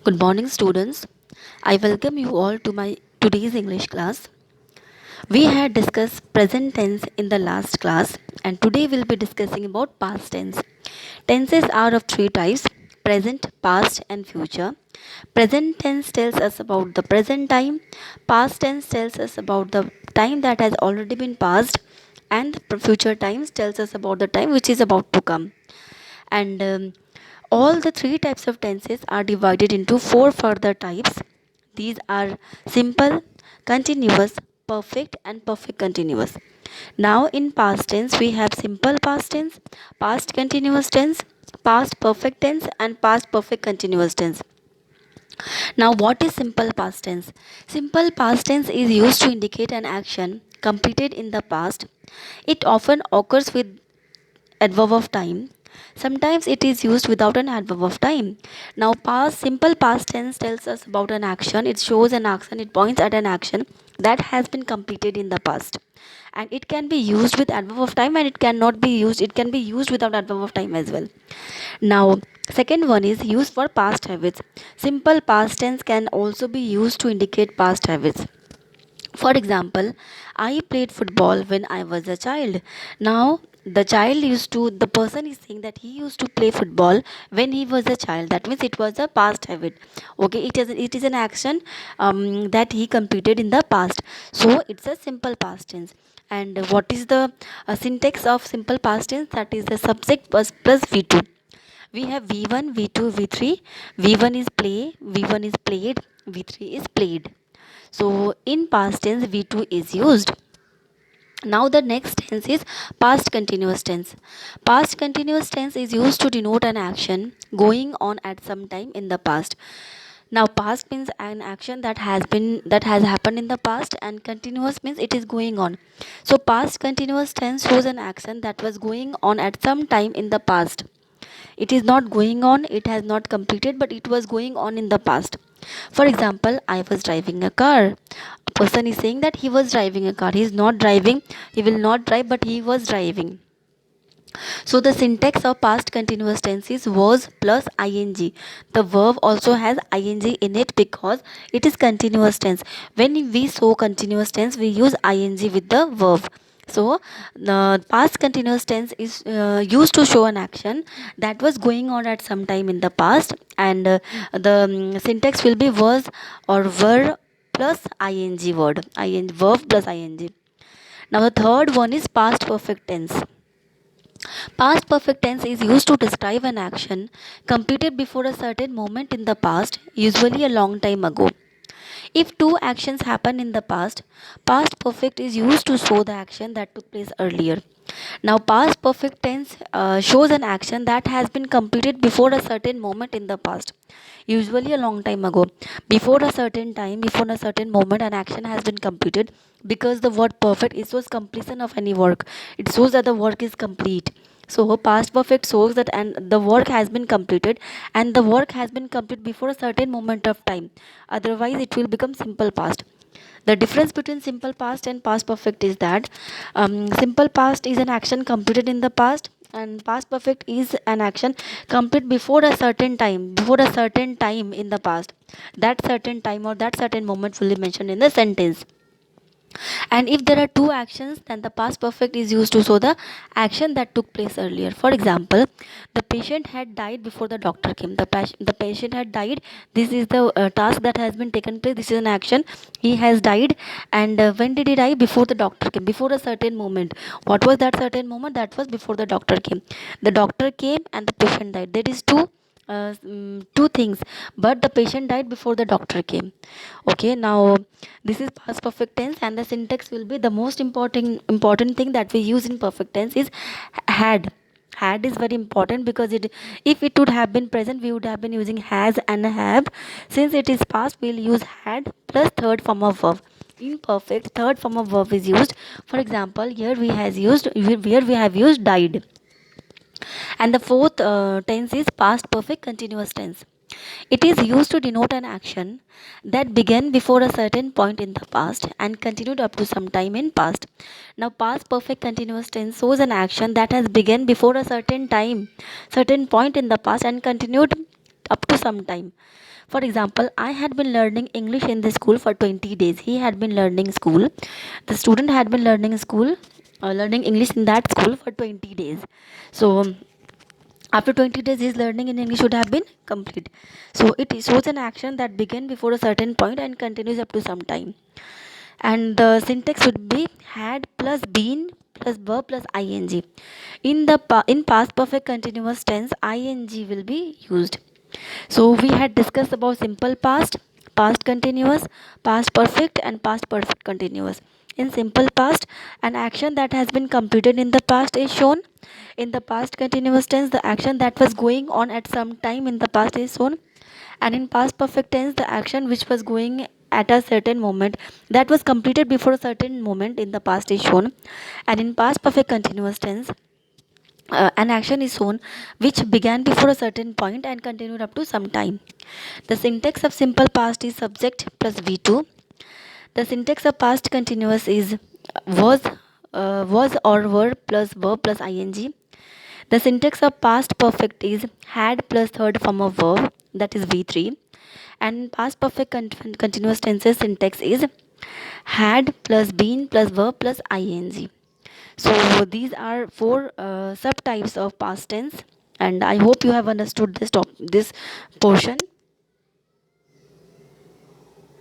Good morning, students. I welcome you all to my today's English class. We had discussed present tense in the last class, and today we'll be discussing about past tense. Tenses are of three types: present, past, and future. Present tense tells us about the present time, past tense tells us about the time that has already been passed, and future times tells us about the time which is about to come. And all the three types of tenses are divided into four further types. These are simple, continuous, perfect, and perfect continuous. Now, in past tense, we have simple past tense, past continuous tense, past perfect tense, and past perfect continuous tense. Now, what is simple past tense? Simple past tense is used to indicate an action completed in the past. It often occurs with adverb of time. Sometimes it is used without an adverb of time. Now, past simple past tense tells us about an action. It shows an action. It points at an action that has been completed in the past, and it can be used with adverb of time, and it cannot be used. It can be used without adverb of time as well. Now, second one is used for past habits. Simple past tense can also be used to indicate past habits. For example, I played football when I was a child. Now, the person is saying that he used to play football when he was a child. That means it was a past habit. Okay, it is an action that he completed in the past. So, it's a simple past tense. And what is the syntax of simple past tense? That is the subject plus V2. We have V1, V2, V3. V1 is play, V1 is played, V3 is played. So in past tense V2 is used. Now the next tense is past continuous tense. Past continuous tense is used to denote an action going on at some time in the past. Now past means an action that has happened in the past, and continuous means it is going on. So past continuous tense shows an action that was going on at some time in the past. It is not going on, it has not completed, but it was going on in the past. For example, I was driving a car. A person is saying that he was driving a car. He is not driving, he will not drive, but he was driving. So the syntax of past continuous tense is was plus ing. The verb also has ing in it because it is continuous tense. When we show continuous tense, we use ing with the verb. So the past continuous tense is used to show an action that was going on at some time in the past, and the syntax will be was or were plus ing word, ing verb plus ing. Now the third one is past perfect tense. Past perfect tense is used to describe an action completed before a certain moment in the past, usually a long time ago. If two actions happen in the past perfect is used to show the action that took place earlier. Now, past perfect tense shows an action that has been completed before a certain moment in the past, usually a long time ago. Before a certain time, before a certain moment, an action has been completed, because the word perfect is shows completion of any work. It shows that the work is complete. So past perfect shows that and the work has been completed, and the work has been completed before a certain moment of time. Otherwise, it will become simple past. The difference between simple past and past perfect is that simple past is an action completed in the past, and past perfect is an action complete before a certain time in the past. That certain time or that certain moment will be mentioned in the sentence. And if there are two actions, then the past perfect is used to show the action that took place earlier. For example, the patient had died before the doctor came. The patient had died. This is the task that has been taken place. This is an action. He has died. And when did he die? Before the doctor came, before a certain moment. What was that certain moment? That was before the doctor came. The doctor came and the patient died. That is two things, but the patient died before the doctor came. Okay, now this is past perfect tense, and the syntax will be the most important thing that we use in perfect tense is had is very important, because it if it would have been present, we would have been using has and have. Since it is past, we'll use had plus third form of verb. In perfect, third form of verb is used. For example, here we have used died. And the fourth tense is past perfect continuous tense. It is used to denote an action that began before a certain point in the past and continued up to some time in past. Now, past perfect continuous tense shows an action that has begun before a certain time, certain point in the past, and continued up to some time. For example, I had been learning English in the school for 20 days. He had been learning school. The student had been learning school, learning English in that school for 20 days. So after 20 days, his learning in English should have been complete. So it shows an action that began before a certain point and continues up to some time. And the syntax would be had plus been plus verb plus ing. In past perfect continuous tense, ing will be used. So we had discussed about simple past, past continuous, past perfect, and past perfect continuous. In simple past, an action that has been completed in the past is shown. In the past continuous tense, the action that was going on at some time in the past is shown. And in past perfect tense, the action which was going at a certain moment that was completed before a certain moment in the past is shown. And in past perfect continuous tense, an action is shown which began before a certain point and continued up to some time. The syntax of simple past is subject plus V2. The syntax of past continuous is was was or were plus verb plus ing. The syntax of past perfect is had plus third form of verb, that is V3. And past perfect continuous tenses syntax is had plus been plus verb plus ing. So these are four subtypes of past tense, and I hope you have understood this portion.